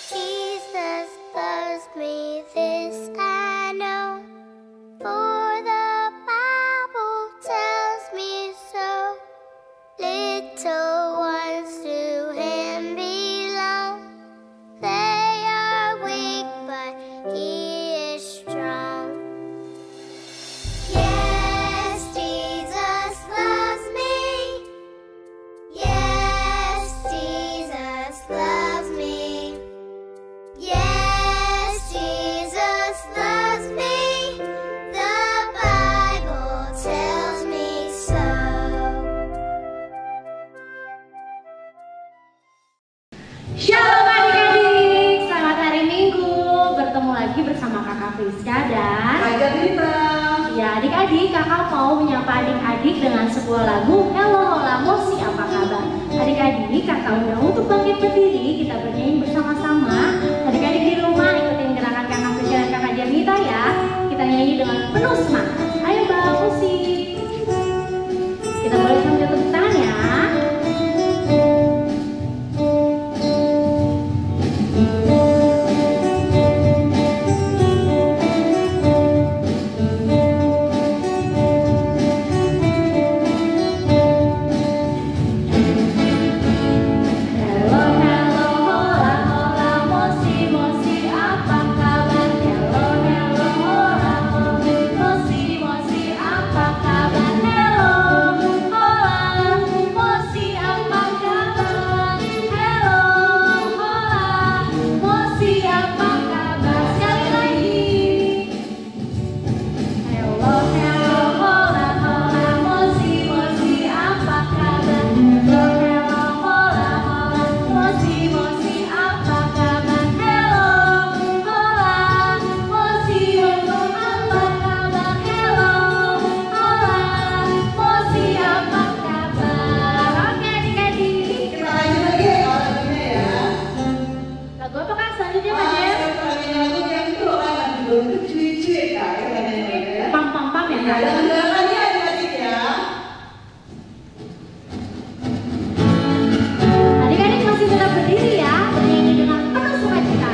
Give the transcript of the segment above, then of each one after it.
Jesus loves me, this I know, for the Bible tells me so. Little ones to Him belong. They are weak, but He is strong. Yes, Jesus loves me. Yes, Jesus loves me. Yes, Jesus loves me. The Bible tells me so. Shalom adik-adik, selamat hari Minggu. Bertemu lagi bersama Kakak Friska dan Kakak Rita. ya adik-adik, kakak mau menyapa adik-adik dengan sebuah lagu Hello Hola Mosi, apa kabar? Adik-adik, kakak undang untuk bangkit berdiri, kita bernyanyi bersama-sama. Adik-adik di rumah ikutin gerakan Kakak Friska dan Kakak Janita ya. Kita nyanyi dengan penuh semangat. Ayo bang, musik. Kita boleh sambil tepuk tangan ya. Hello, hello, hola, hola, mosi, mosi, apa kabar? Hello, hello, hola, mosi, mosi, apa kabar? Hello, hola, mosi, apa kabar? Hello, hola, mosi, apa kabar? Sekali lagi. Hello, hello, hola, hola, mosi, mosi, apa kabar? Hello, hello, hola, hola, mosi, mosi, apa kabar? Hello, hola, mosi, apa kabar? Hello, hola, mosi, apa kabar? Oke adik-adik, Kita lanjut lagi lagunya ya. lagu apa kak selanjutnya Ah, Kak Jen? kita lagi lagu yang itu kan judul itu cuy-cuy kak. Kita nyanyi lagi ya. Pam-pam-pam ya Ya, kak? dengan gerakannya adik-adik ya. Adik-adik masih tetap berdiri ya, bernyanyi dengan penuh sukacita.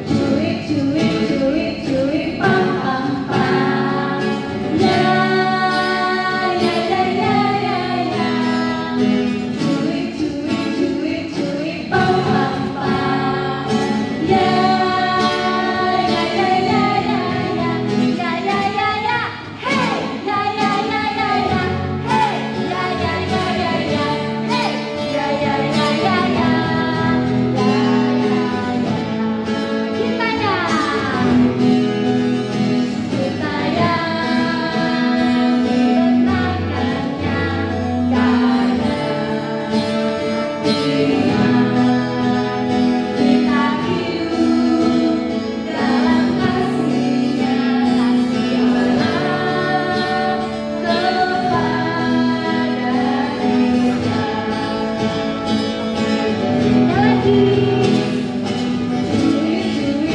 Cuy, cuy, cuy, cuy, pam, pam, pam. Ya, ya, ya, ya, ya, ya. Cuy, cuy, cuy, cuy, pam, pam, pam. Ya, ya, ya, ya, ya, ya. Ya, ya, ya, ya. Hey, ya, ya, ya, ya, ya. Hey, ya, ya, ya, ya, ya. Hey, ya, ya, ya, ya, ya. Ya, ya, ya. Kita yang diletakkannya karena kita hidup dalam kasih-Nya, kasih Allah kepada Dia. Lagi. Cuy, cuy,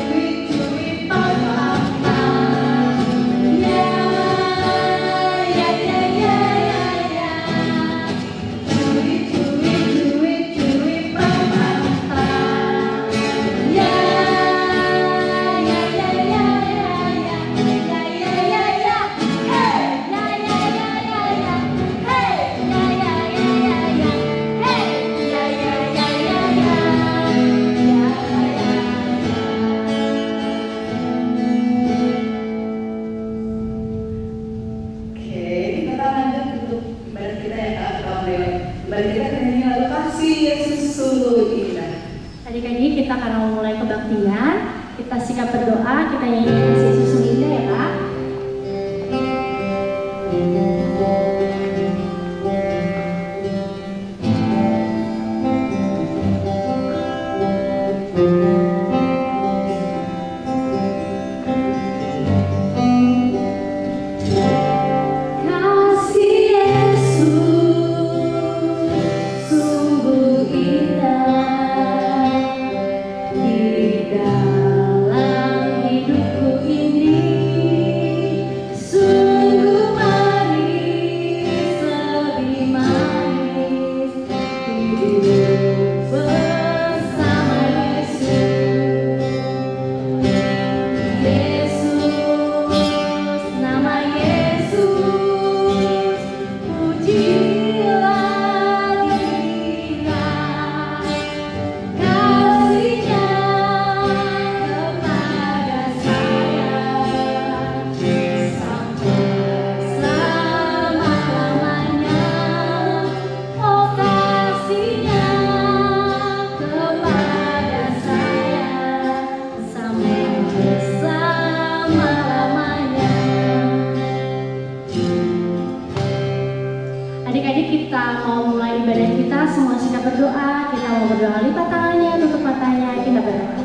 cuy, cuy, pam, pam, pam. Ya, ya, ya, ya, ya, ya. Cuy, cuy, cuy, cuy, pam, pam, pam. Ya, ya, ya, ya, ya, ya. Ya, ya, ya, ya. Hey, ya, ya, ya, ya, ya. Hey, ya, ya, ya, ya, ya. Hey, ya, ya, ya, ya, ya. Oke, kita lanjut untuk ibadah kita ya kak. Ibadah kita nyanyi lagu kasih Yesus sungguh indah. Adik-adik, kita karena mau mulai kebaktian, kita sikap berdoa, kita nyanyi kasih Yesus sungguh indah ya kak. Kasih Yesus sungguh indah. semua sikap berdoa, kita mau berdoa lipat tangannya, tutup matanya, kita berdoa.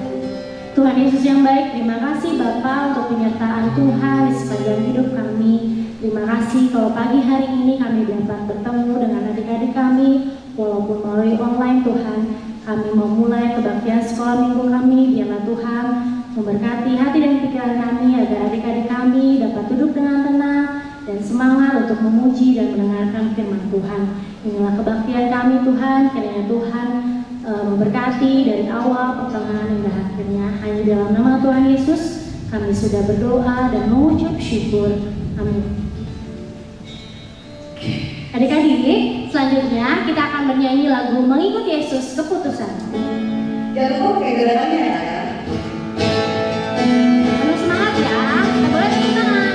Tuhan Yesus yang baik, terima kasih Bapa untuk penyertaan Tuhan di sepanjang hidup kami. Terima kasih kalau pagi hari ini kami dapat bertemu dengan adik-adik kami, walaupun melalui online Tuhan. Kami memulai kebaktian sekolah minggu kami, biarlah Tuhan memberkati hati dan pikiran kami agar adik-adik kami dapat duduk dengan tenang dan semangat untuk memuji dan mendengarkan firman Tuhan. Inilah kebaktian kami Tuhan, kiranya Tuhan memberkati dari awal, pertengahan hingga akhirnya. Hanya dalam nama Tuhan Yesus kami sudah berdoa dan mengucap syukur. Amin. Adik-adik, selanjutnya kita akan bernyanyi lagu Mengikut Yesus Keputusan. Jangan lupa pakai gerakannya ya. Penuh semangat ya, kita boleh tepuk tangan.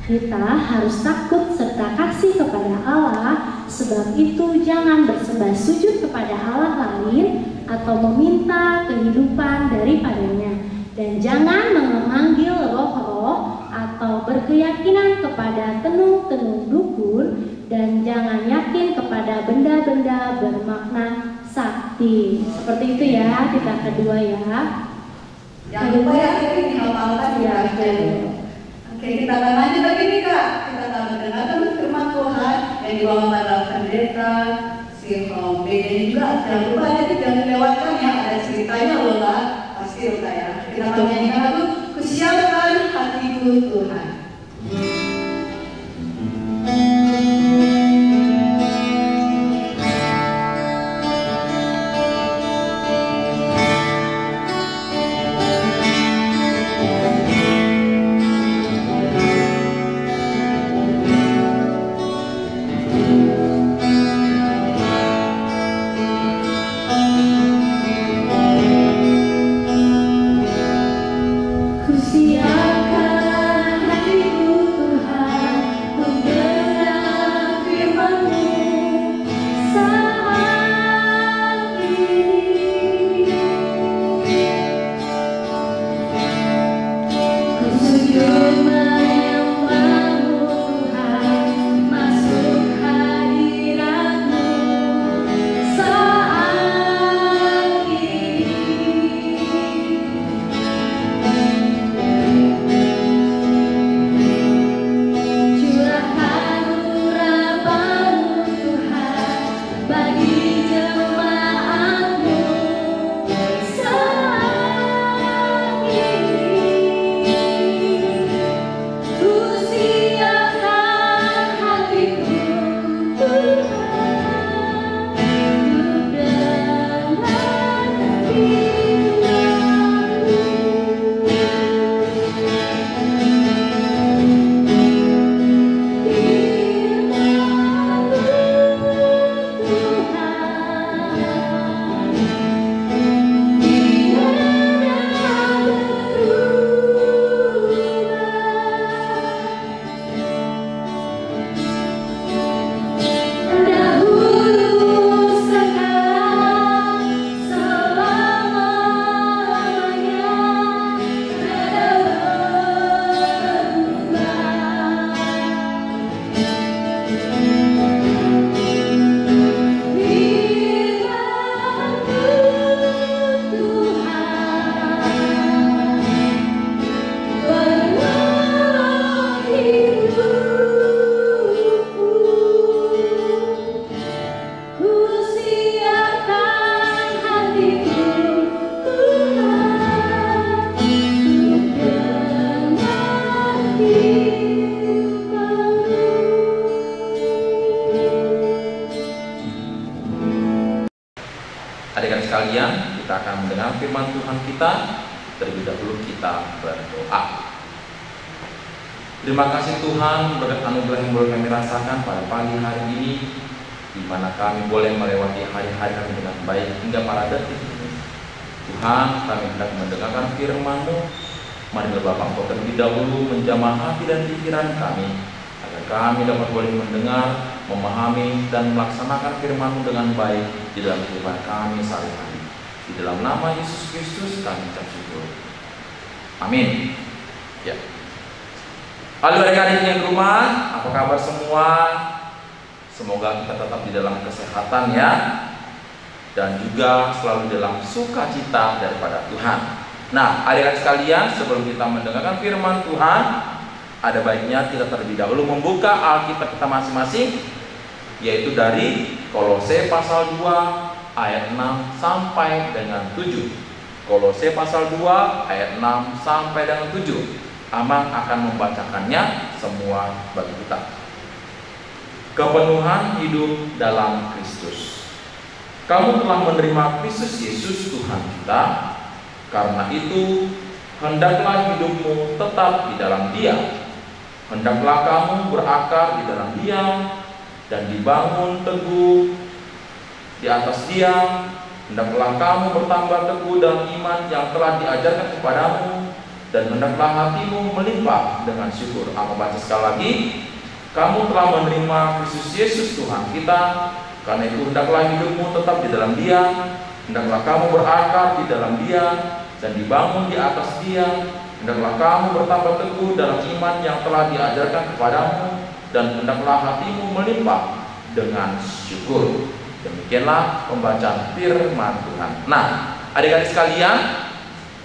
Kita harus takut serta kasih kepada Allah, sebab itu jangan bersembah sujud kepada Allah lain atau meminta kehidupan daripadanya. Dan jangan memanggil roh-roh atau berkeyakinan kepada tenung-tenung dukun, dan jangan yakin kepada benda-benda bermakna sakti. Seperti itu ya, kita kedua ya. Jangan lupa ya, ini dihafalkan ya. Oke, kita akan lanjut lagi nih Kak. Kita akan mendengarkan firman Tuhan yang dibawa para pendeta, si Hombe, dan juga jangan lupa jadi jangan lewatkan ya, ada ceritanya loh Kak. Pasti loh Kak ya. Kita akan menyanyikan lagu Kusiapkan Hatiku Tuhan. Kusiapkan hatiku Tuhan. Adik-adik sekalian, kita akan mendengar firman Tuhan kita. Terlebih dahulu kita berdoa. Terima kasih Tuhan berkat anugerah yang boleh kami rasakan pada pagi hari ini, di mana kami boleh melewati hari-hari kami dengan baik hingga pada detik ini. Tuhan, kami hendak mendengarkan firman-Mu. Marilah Bapa Engkau terlebih dahulu menjamah hati dan pikiran kami, agar kami dapat boleh mendengar, memahami, dan melaksanakan firman-Mu dengan baik di dalam kehidupan kami sehari-hari. Di dalam nama Yesus Kristus kami ucap syukur. Amin. Ya. Halo adik-adik yang di rumah, apa kabar semua? Semoga kita tetap di dalam kesehatan ya, dan juga selalu dalam sukacita daripada Tuhan. Nah, adik-adik sekalian, sebelum kita mendengarkan firman Tuhan, ada baiknya kita terlebih dahulu membuka Alkitab kita masing-masing, yaitu dari Kolose pasal 2 ayat 6 sampai dengan 7. Kolose pasal 2 ayat 6 sampai dengan 7. Amang akan membacakannya semua bagi kita. Kepenuhan hidup dalam Kristus. Kamu telah menerima Kristus Yesus Tuhan kita. Karena itu, hendaklah hidupmu tetap di dalam Dia. Hendaklah kamu berakar di dalam Dia dan dibangun teguh di atas Dia. Hendaklah kamu bertambah teguh dalam iman yang telah diajarkan kepadamu, dan hendaklah hatimu melimpah dengan syukur. Aku baca sekali lagi. Kamu telah menerima Kristus Yesus Tuhan kita. Karena itu, hendaklah hidupmu tetap di dalam Dia. Hendaklah kamu berakar di dalam Dia dan dibangun di atas Dia. Hendaklah kamu bertambah teguh dalam iman yang telah diajarkan kepadamu, dan hendaklah hatimu melimpah dengan syukur. Demikianlah pembacaan firman Tuhan. Nah, adik-adik sekalian,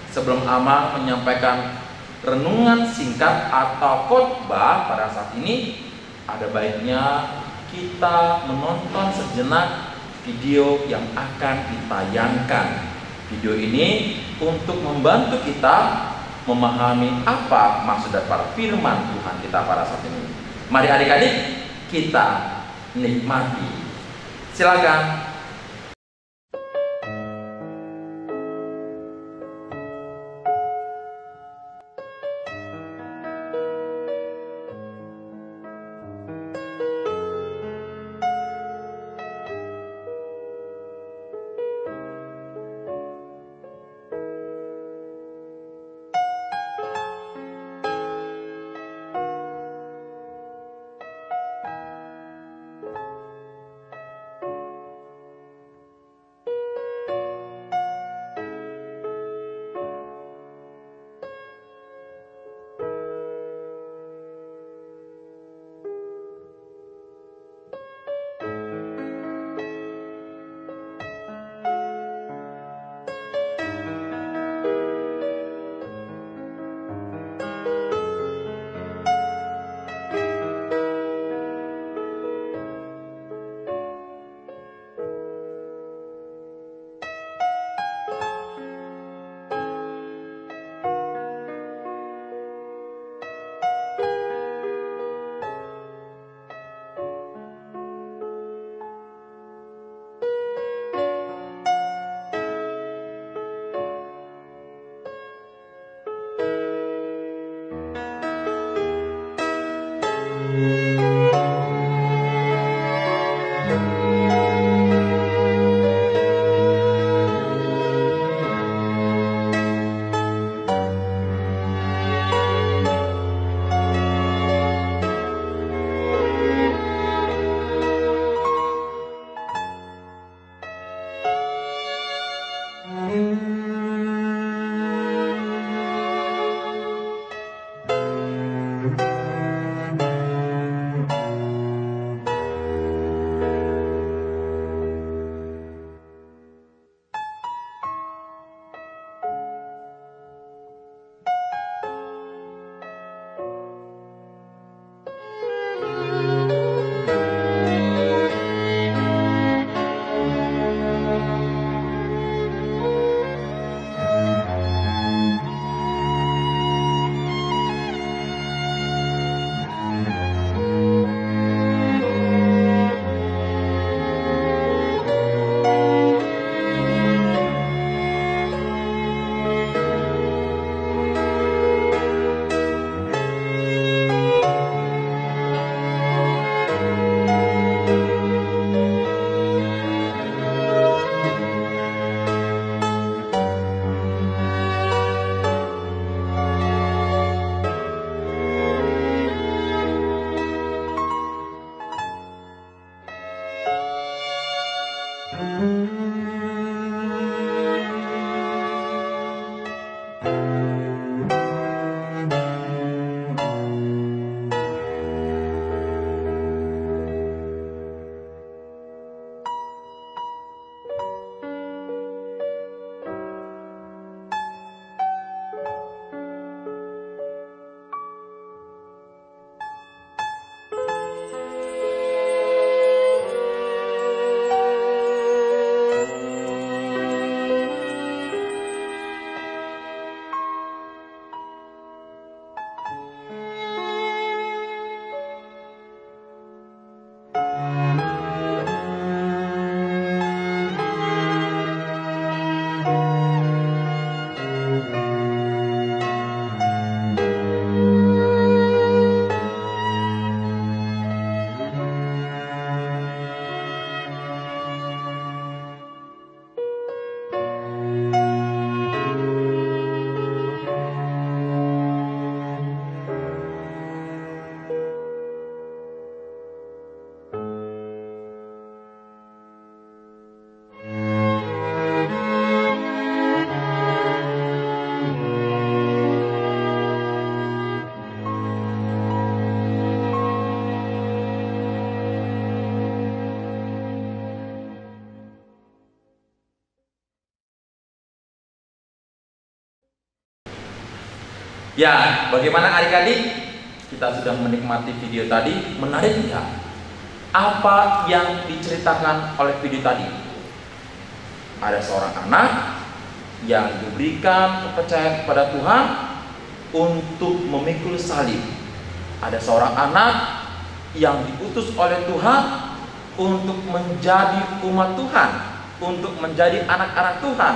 sebelum Amang menyampaikan renungan singkat atau khotbah pada saat ini, ada baiknya kita menonton sejenak video yang akan ditayangkan. Video ini untuk membantu kita memahami apa maksud daripada firman Tuhan kita pada saat ini. Mari adik-adik kita nikmati. Silakan. Ya, bagaimana adik-adik? Kita sudah menikmati video tadi, menarik nggak? Apa yang diceritakan oleh video tadi? Ada seorang anak yang diberikan kepercayaan kepada Tuhan untuk memikul salib. Ada seorang anak yang diutus oleh Tuhan untuk menjadi umat Tuhan, untuk menjadi anak-anak Tuhan,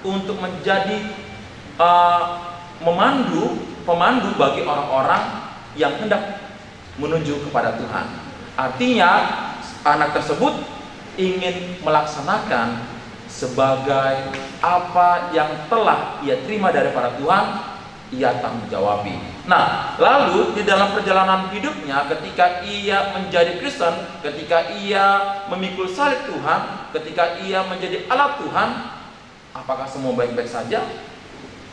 untuk menjadi pemandu bagi orang-orang yang hendak menuju kepada Tuhan. Artinya anak tersebut ingin melaksanakan sebagai apa yang telah ia terima daripada Tuhan, ia tanggung jawabi. Nah, lalu di dalam perjalanan hidupnya, ketika ia menjadi Kristen, ketika ia memikul salib Tuhan, ketika ia menjadi alat Tuhan, apakah semua baik-baik saja?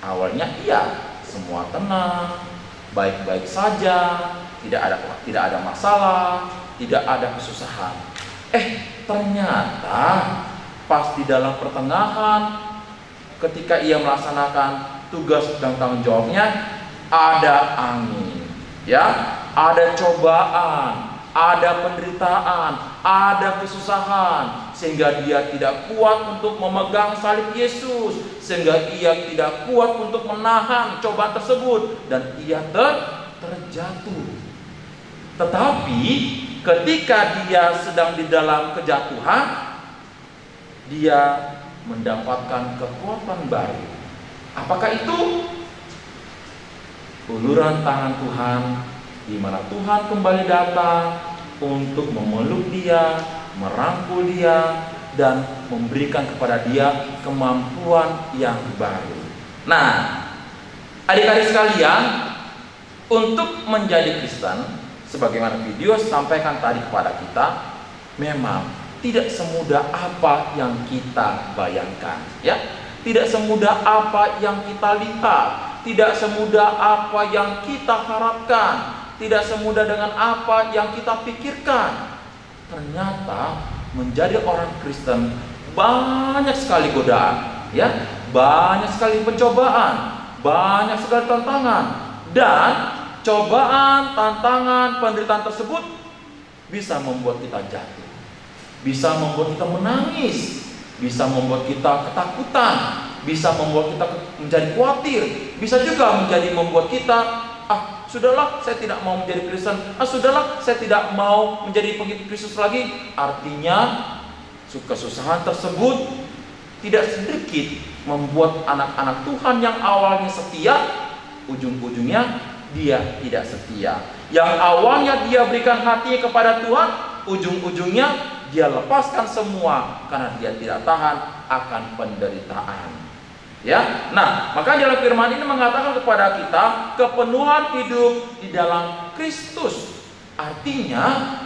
Awalnya iya, semua tenang, baik-baik saja, tidak ada masalah, tidak ada kesusahan. Ternyata pas di dalam pertengahan, ketika ia melaksanakan tugas dan tanggung jawabnya, ada angin, ya, ada cobaan, ada penderitaan, ada kesusahan, sehingga dia tidak kuat untuk memegang salib Yesus, sehingga ia tidak kuat untuk menahan cobaan tersebut, dan ia terjatuh. Tetapi ketika dia sedang di dalam kejatuhan, dia mendapatkan kekuatan baru. Apakah itu? Uluran tangan Tuhan, di mana Tuhan kembali datang untuk memeluk dia, merangkul dia, dan memberikan kepada dia kemampuan yang baru. Nah, adik-adik sekalian, untuk menjadi Kristen, sebagaimana video sampaikan tadi kepada kita, memang tidak semudah apa yang kita bayangkan, ya. Tidak semudah apa yang kita lihat, tidak semudah apa yang kita harapkan, tidak semudah dengan apa yang kita pikirkan. Ternyata menjadi orang Kristen banyak sekali godaan, ya, banyak sekali pencobaan, banyak sekali tantangan, dan cobaan, tantangan, penderitaan tersebut bisa membuat kita jatuh, bisa membuat kita menangis, bisa membuat kita ketakutan, bisa membuat kita menjadi khawatir, bisa juga membuat kita, sudahlah, saya tidak mau menjadi Kristen, sudahlah, saya tidak mau menjadi pengikut Kristus lagi. Artinya kesusahan tersebut tidak sedikit membuat anak-anak Tuhan yang awalnya setia, ujung-ujungnya dia tidak setia. Yang awalnya dia berikan hatinya kepada Tuhan, ujung-ujungnya dia lepaskan semua karena dia tidak tahan akan penderitaan. Ya, nah, maka dalam firman ini mengatakan kepada kita kepenuhan hidup di dalam Kristus. Artinya,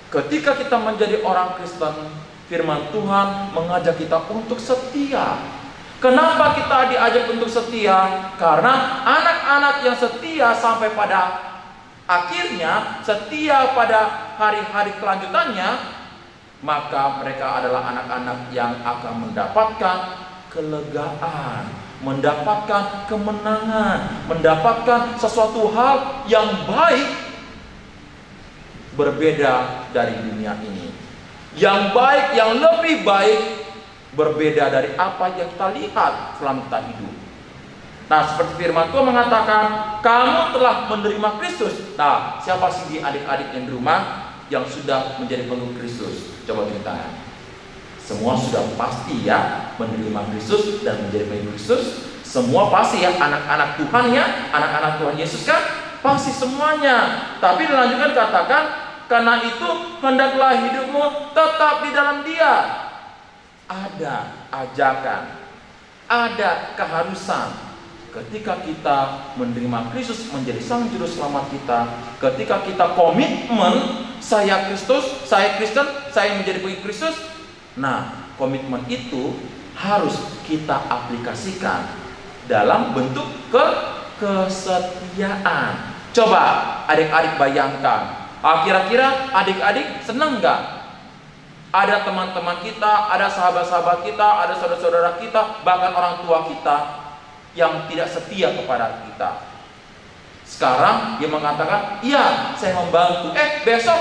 ketika kita menjadi orang Kristen, firman Tuhan mengajak kita untuk setia. Kenapa kita diajak untuk setia? Karena anak-anak yang setia sampai pada akhirnya, setia pada hari-hari kelanjutannya, maka mereka adalah anak-anak yang akan mendapatkan kelegaan, mendapatkan kemenangan, mendapatkan sesuatu hal yang baik, berbeda dari dunia ini. Yang baik, yang lebih baik, berbeda dari apa yang kita lihat selama kita hidup. Nah, seperti firman Tuhan mengatakan, kamu telah menerima Kristus. Nah, siapa sih di adik-adik yang di rumah yang sudah menjadi pengikut Kristus? Coba tunjuk tangan. Semua sudah pasti ya menerima Kristus dan menjadi pengikut Kristus. Semua pasti ya, anak-anak Tuhan ya, anak-anak Tuhan Yesus kan, pasti semuanya. Tapi dilanjutkan katakan, karena itu hendaklah hidupmu tetap di dalam Dia. Ada ajakan, ada keharusan. Ketika kita menerima Kristus menjadi Sang Juru Selamat kita, ketika kita komitmen, saya Kristus, saya Kristen, saya menjadi pengikut Kristus. Nah, komitmen itu harus kita aplikasikan dalam bentuk kesetiaan. Coba adik-adik bayangkan, kira-kira adik-adik senang nggak? Ada teman-teman kita, ada sahabat-sahabat kita, ada saudara-saudara kita, bahkan orang tua kita yang tidak setia kepada kita. Sekarang dia mengatakan, iya saya membantu. Besok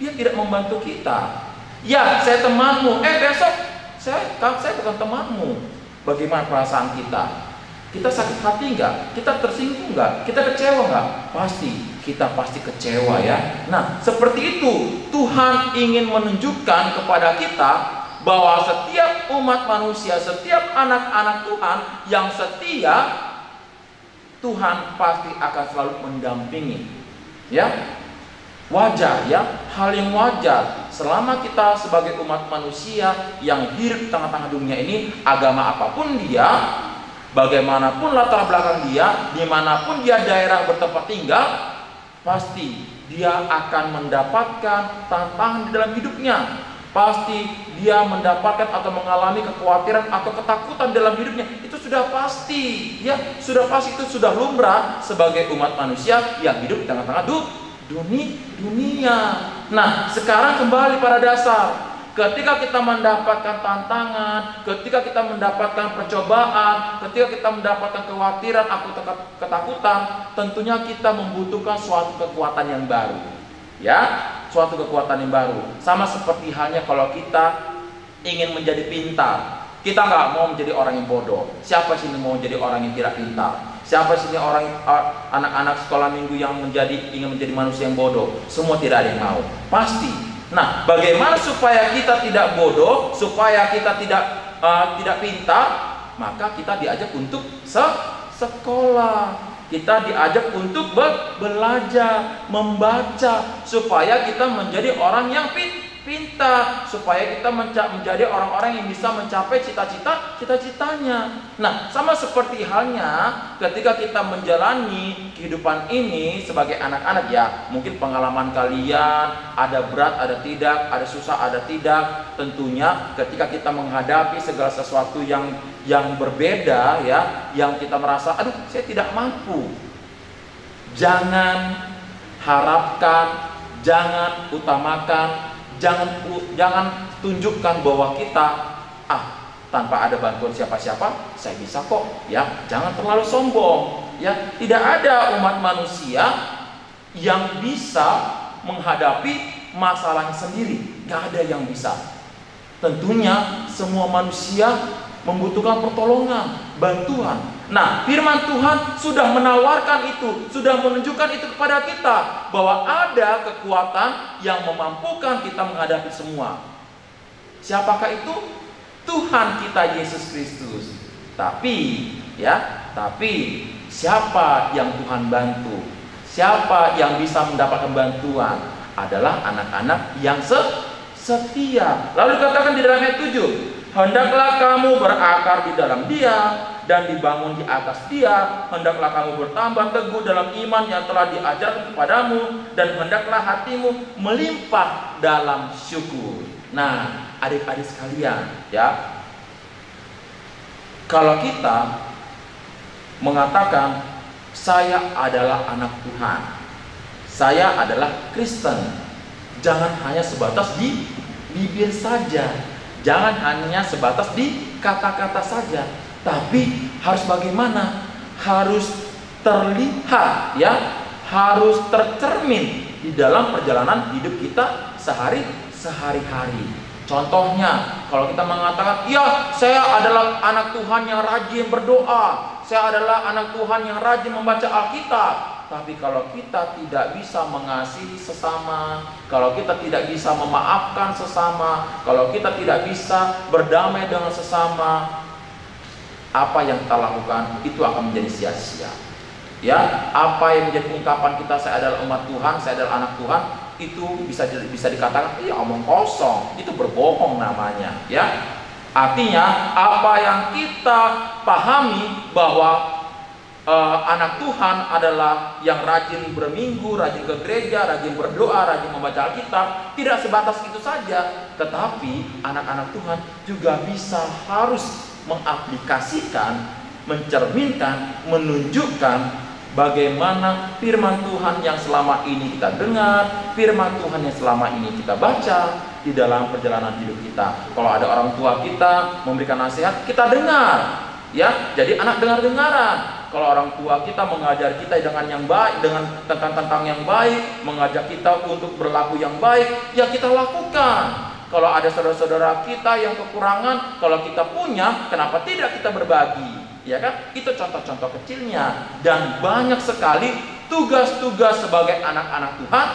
dia tidak membantu kita. Ya, saya temanmu. Besok saya bukan temanmu. Bagaimana perasaan kita? Kita sakit hati nggak? Kita tersinggung nggak? Kita kecewa nggak? Kita pasti kecewa ya. Nah, seperti itu Tuhan ingin menunjukkan kepada kita bahwa setiap umat manusia, setiap anak-anak Tuhan yang setia, Tuhan pasti akan selalu mendampingi. Ya, wajar ya, hal yang wajar. Selama kita sebagai umat manusia yang hidup di tengah-tengah dunia ini, agama apapun dia, bagaimanapun latar belakang dia, dimanapun dia daerah bertempat tinggal, pasti dia akan mendapatkan tantangan di dalam hidupnya. Pasti dia mendapatkan atau mengalami kekhawatiran atau ketakutan dalam hidupnya. Itu sudah pasti, ya, sudah pasti, itu sudah lumrah sebagai umat manusia yang hidup di tengah-tengah dunia. Nah, sekarang kembali pada dasar. Ketika kita mendapatkan tantangan, ketika kita mendapatkan percobaan, ketika kita mendapatkan kekhawatiran atau ketakutan, tentunya kita membutuhkan suatu kekuatan yang baru. Ya, suatu kekuatan yang baru. Sama seperti halnya kalau kita ingin menjadi pintar. Kita nggak mau menjadi orang yang bodoh. Siapa sih yang mau menjadi orang yang tidak pintar? Siapa sih orang anak-anak sekolah minggu yang ingin menjadi manusia yang bodoh? Semua tidak ada yang mau. Pasti. Nah, bagaimana supaya kita tidak bodoh, supaya kita tidak pintar? Maka kita diajak untuk sekolah. Kita diajak untuk belajar, membaca, supaya kita menjadi orang yang pintar, supaya kita menjadi orang-orang yang bisa mencapai cita-citanya. Nah, sama seperti halnya ketika kita menjalani kehidupan ini sebagai anak-anak, ya, mungkin pengalaman kalian ada berat, ada tidak, ada susah, ada tidak. Tentunya ketika kita menghadapi segala sesuatu yang berbeda, ya, yang kita merasa, aduh, saya tidak mampu. Jangan harapkan, jangan utamakan, jangan tunjukkan bahwa kita tanpa ada bantuan siapa-siapa saya bisa kok, ya. Jangan terlalu sombong, ya. Tidak ada umat manusia yang bisa menghadapi masalahnya sendiri. Gak ada yang bisa. Tentunya semua manusia membutuhkan pertolongan, bantuan. Nah, firman Tuhan sudah menawarkan itu, sudah menunjukkan itu kepada kita, bahwa ada kekuatan yang memampukan kita menghadapi semua. Siapakah itu? Tuhan kita Yesus Kristus. Tapi siapa yang Tuhan bantu? Siapa yang bisa mendapatkan bantuan? Adalah anak-anak yang setia. Lalu dikatakan di dalam ayat 7, hendaklah kamu berakar di dalam Dia dan dibangun di atas Dia. Hendaklah kamu bertambah teguh dalam iman yang telah diajarkan kepadamu, dan hendaklah hatimu melimpah dalam syukur. Nah, adik-adik sekalian, ya, kalau kita mengatakan saya adalah anak Tuhan, saya adalah Kristen, jangan hanya sebatas di bibir saja. Jangan hanya sebatas di kata-kata saja, tapi harus bagaimana? Harus terlihat, ya, harus tercermin di dalam perjalanan hidup kita sehari-hari. Contohnya, kalau kita mengatakan, ya, saya adalah anak Tuhan yang rajin berdoa, saya adalah anak Tuhan yang rajin membaca Alkitab. Tapi kalau kita tidak bisa mengasihi sesama, kalau kita tidak bisa memaafkan sesama, kalau kita tidak bisa berdamai dengan sesama, apa yang kita lakukan itu akan menjadi sia-sia. Ya, apa yang menjadi ungkapan kita, saya adalah umat Tuhan, saya adalah anak Tuhan, itu bisa dikatakan, iya, omong kosong, itu berbohong namanya. Ya, artinya apa yang kita pahami bahwa anak Tuhan adalah yang rajin berminggu, rajin ke gereja, rajin berdoa, rajin membaca Alkitab. Tidak sebatas itu saja, tetapi anak-anak Tuhan juga harus mengaplikasikan, mencerminkan, menunjukkan bagaimana firman Tuhan yang selama ini kita dengar, firman Tuhan yang selama ini kita baca di dalam perjalanan hidup kita. Kalau ada orang tua kita memberikan nasihat, kita dengar, ya. Jadi anak dengar-dengaran. kalau orang tua kita mengajar kita dengan yang baik, dengan tentang yang baik, mengajak kita untuk berlaku yang baik, ya kita lakukan. Kalau ada saudara-saudara kita yang kekurangan, kalau kita punya, kenapa tidak kita berbagi? Ya kan? Itu contoh-contoh kecilnya. Dan banyak sekali tugas-tugas sebagai anak-anak Tuhan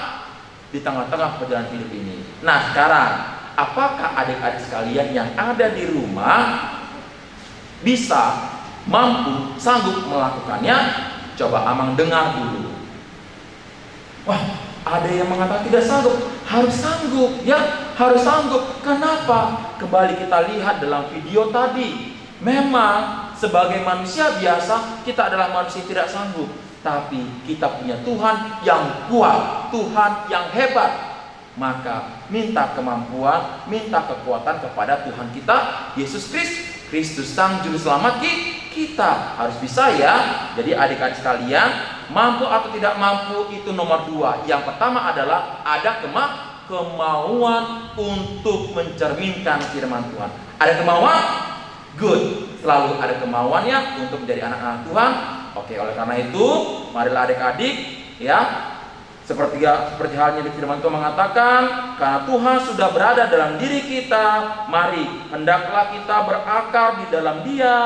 di tengah-tengah perjalanan hidup ini. Nah, sekarang apakah adik-adik sekalian yang ada di rumah bisa, mampu, sanggup melakukannya? Coba Amang dengar dulu. Wah, ada yang mengatakan tidak sanggup. Harus sanggup, ya, harus sanggup. Kenapa? Kembali kita lihat dalam video tadi. Memang sebagai manusia biasa kita adalah manusia yang tidak sanggup, tapi kita punya Tuhan yang kuat, Tuhan yang hebat. Maka minta kemampuan, minta kekuatan kepada Tuhan kita, Yesus Kristus Sang Juru Selamat kita. Harus bisa, ya. Jadi adik-adik sekalian, mampu atau tidak mampu itu nomor 2. Yang pertama adalah ada kemauan untuk mencerminkan firman Tuhan. Ada kemauan? Good. Selalu ada kemauannya untuk menjadi anak-anak Tuhan. Oke, oleh karena itu, marilah adik-adik, ya, seperti halnya di firman Tuhan mengatakan, karena Tuhan sudah berada dalam diri kita, mari hendaklah kita berakar di dalam Dia,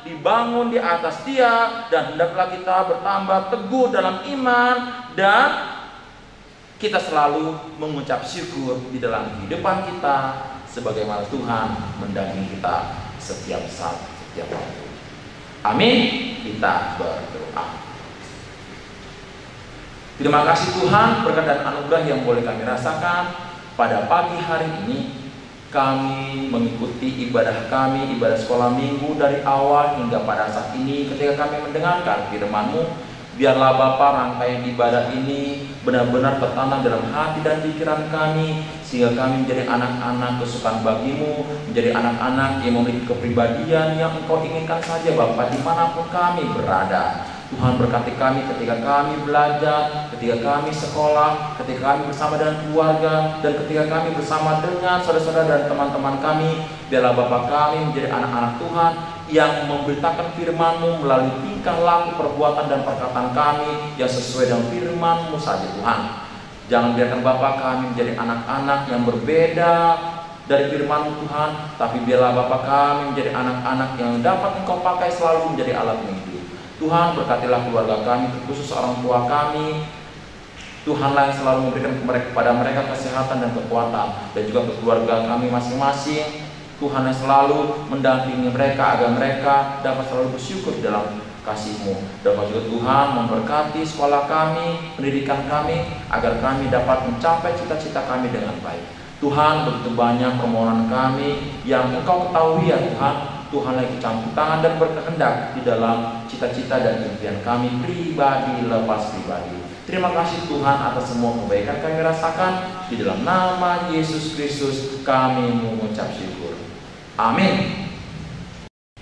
dibangun di atas Dia, dan hendaklah kita bertambah teguh dalam iman, dan kita selalu mengucap syukur di dalam kehidupan kita, sebagaimana Tuhan mendampingi kita setiap saat, setiap waktu. Amin. Kita berdoa. Terima kasih Tuhan, berkat dan anugerah yang boleh kami rasakan pada pagi hari ini. Kami mengikuti ibadah kami, ibadah sekolah minggu dari awal hingga pada saat ini. Ketika kami mendengarkan firman-Mu, biarlah Bapa rangkaian ibadah ini benar-benar tertanam dalam hati dan pikiran kami, sehingga kami menjadi anak-anak kesukaan bagi-Mu, menjadi anak-anak yang memiliki kepribadian yang Engkau inginkan saja Bapa dimanapun kami berada. Tuhan berkati kami ketika kami belajar, ketika kami sekolah, ketika kami bersama dengan keluarga, dan ketika kami bersama dengan saudara-saudara dan teman-teman kami. Biarlah Bapa kami menjadi anak-anak Tuhan yang memberitakan firman-Mu melalui tingkah laku, perbuatan, dan perkataan kami yang sesuai dengan firman-Mu saja Tuhan. Jangan biarkan Bapa kami menjadi anak-anak yang berbeda dari firman-Mu Tuhan, tapi biarlah Bapa kami menjadi anak-anak yang dapat Engkau pakai selalu menjadi alat hidup. Tuhan, berkatilah keluarga kami, khusus orang tua kami. Tuhanlah yang selalu memberikan kepada mereka kesehatan dan kekuatan, dan juga ke keluarga kami masing-masing. Tuhan yang selalu mendampingi mereka agar mereka dapat selalu bersyukur dalam kasih-Mu. Dapat juga Tuhan memberkati sekolah kami, pendidikan kami, agar kami dapat mencapai cita-cita kami dengan baik. Tuhan, begitu banyak permohonan kami yang Engkau ketahui ya Tuhan. Tuhan lagi campur tangan dan berkehendak di dalam cita-cita dan impian kami pribadi lepas pribadi. Terima kasih Tuhan atas semua kebaikan kami rasakan. Di dalam nama Yesus Kristus kami mengucap syukur. Amin.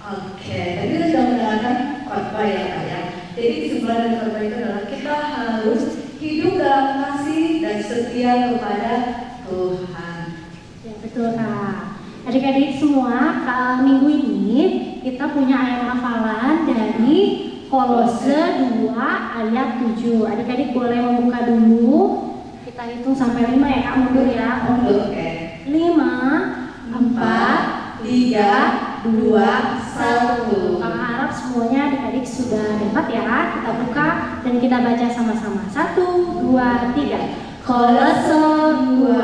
Oke, tadi kita sudah mendengarkan khotbah ya Kak ya. Jadi kesimpulan dari khotbah itu adalah kita harus hidup dalam kasih dan setia kepada Tuhan. Ya, betul Kak. Adik-adik semua, minggu ini kita punya ayat hafalan dari Kolose 2 ayat 7. Adik-adik boleh membuka dulu. Kita hitung sampai 5 ya Kak, mundur ya. Mundur, oke. 5, 4, 3, 2, 1. Kakak harap semuanya adik-adik sudah dapat ya. Kita buka dan kita baca sama-sama. 1, 2, 3. Kolose 2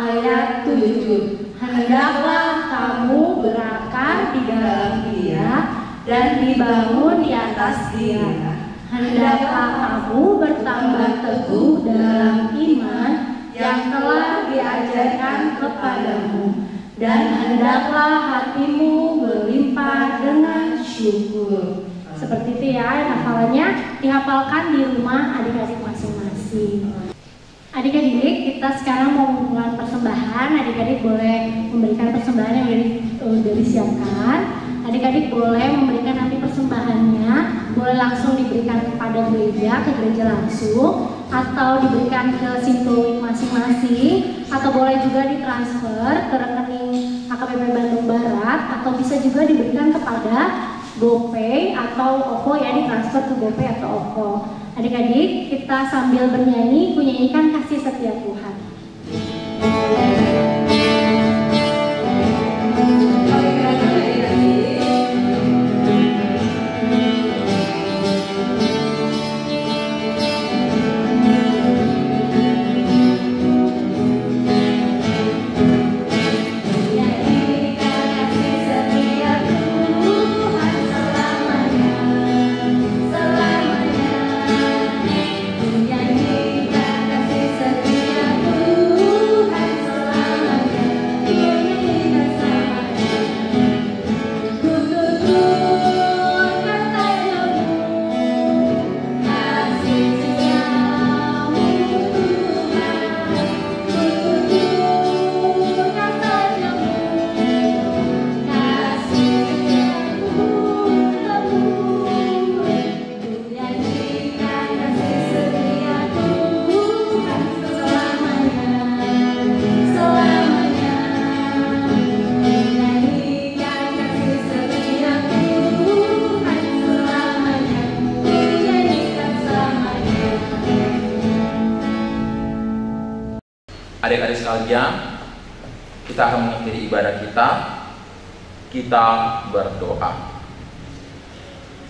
ayat 7. Hendaklah kamu berakar di dalam Dia dan dibangun di atas Dia. Hendaklah kamu bertambah teguh dalam iman yang telah diajarkan kepadamu, dan hendaklah hatimu berlimpah dengan syukur. Seperti itu ya hafalannya, dihafalkan di rumah adik-adik masing-masing. Adik-adik, kita sekarang mau mengumpulkan persembahan. Adik-adik boleh memberikan persembahan yang sudah disiapkan. Adik-adik boleh memberikan nanti persembahannya, boleh langsung diberikan kepada gereja, ke gereja langsung, atau diberikan ke sintowi masing-masing, atau boleh juga ditransfer ke rekening HKBP Bandung Barat, atau bisa juga diberikan kepada GoPay atau OVO ya, ditransfer ke GoPay atau OVO. Adik-adik, kita sambil bernyanyi kunyanyikan kasih setia Tuhan. Adik-adik sekalian, kita akan mengakhiri ibadah kita. Kita berdoa.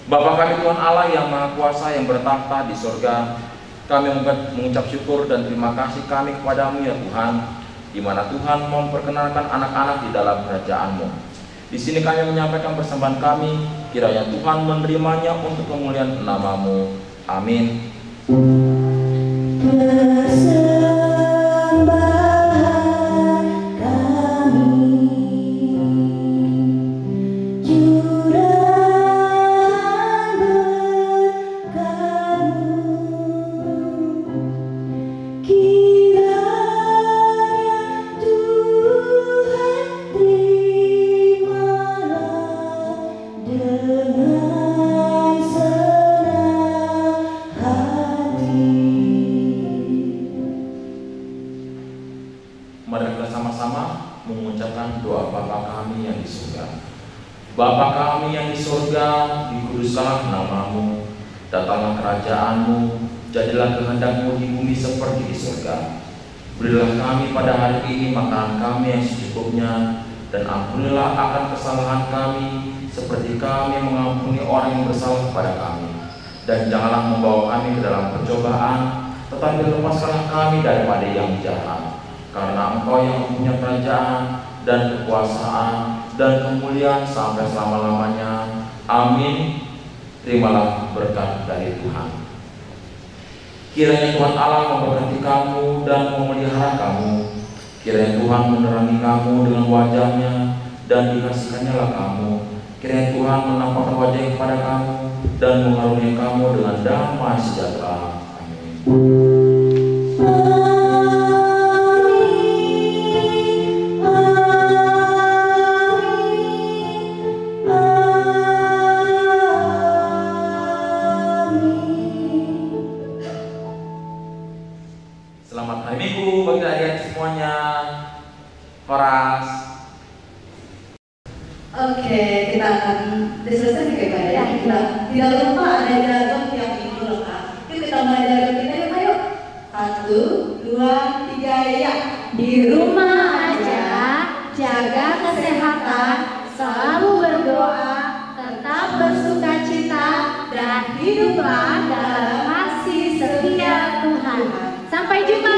Bapa kami Tuhan Allah yang Maha Kuasa yang bertahta di sorga, kami mengucap syukur dan terima kasih kami kepadamu ya Tuhan, di mana Tuhan memperkenalkan anak-anak di dalam kerajaan-Mu. Di sini kami menyampaikan persembahan kami, kiranya Tuhan menerimanya untuk kemuliaan nama-Mu. Amin. Mari kita sama-sama mengucapkan doa Bapa kami yang di surga. Bapa kami yang di surga, dikuduskanlah nama-Mu, datanglah kerajaan-Mu, jadilah kehendak-Mu di bumi seperti di surga. Berilah kami pada hari ini makanan kami yang secukupnya, dan ampunilah akan kesalahan kami, seperti kami mengampuni orang yang bersalah kepada kami. Dan janganlah membawa kami ke dalam percobaan, tetapi lepaskanlah kami daripada yang jahat. Karena Engkau yang mempunyai kerajaan dan kekuasaan dan kemuliaan sampai selama-lamanya. Amin. Terimalah berkat dari Tuhan. Kiranya Tuhan Allah memberkati kamu dan memelihara kamu. Kiranya Tuhan menerangi kamu dengan wajahnya dan dikasihkannya kamu. Kiranya Tuhan menampakkan wajahnya kepada kamu dan mengaruniai kamu dengan damai sejahtera. Amin. Selamat hari Minggu bagi adik-adik semuanya. Horas. Oke, kita akan selesai nih ibadah kita. Tidak lupa ada jargon yang ibu lengkap. Yuk kita mulai jargon kita yuk, ayo. 1, 2, 3, ya. Di rumah aja, jaga kesehatan, selalu berdoa, tetap bersukacita, dan hiduplah dalam kasih setia Tuhan. Sampai jumpa.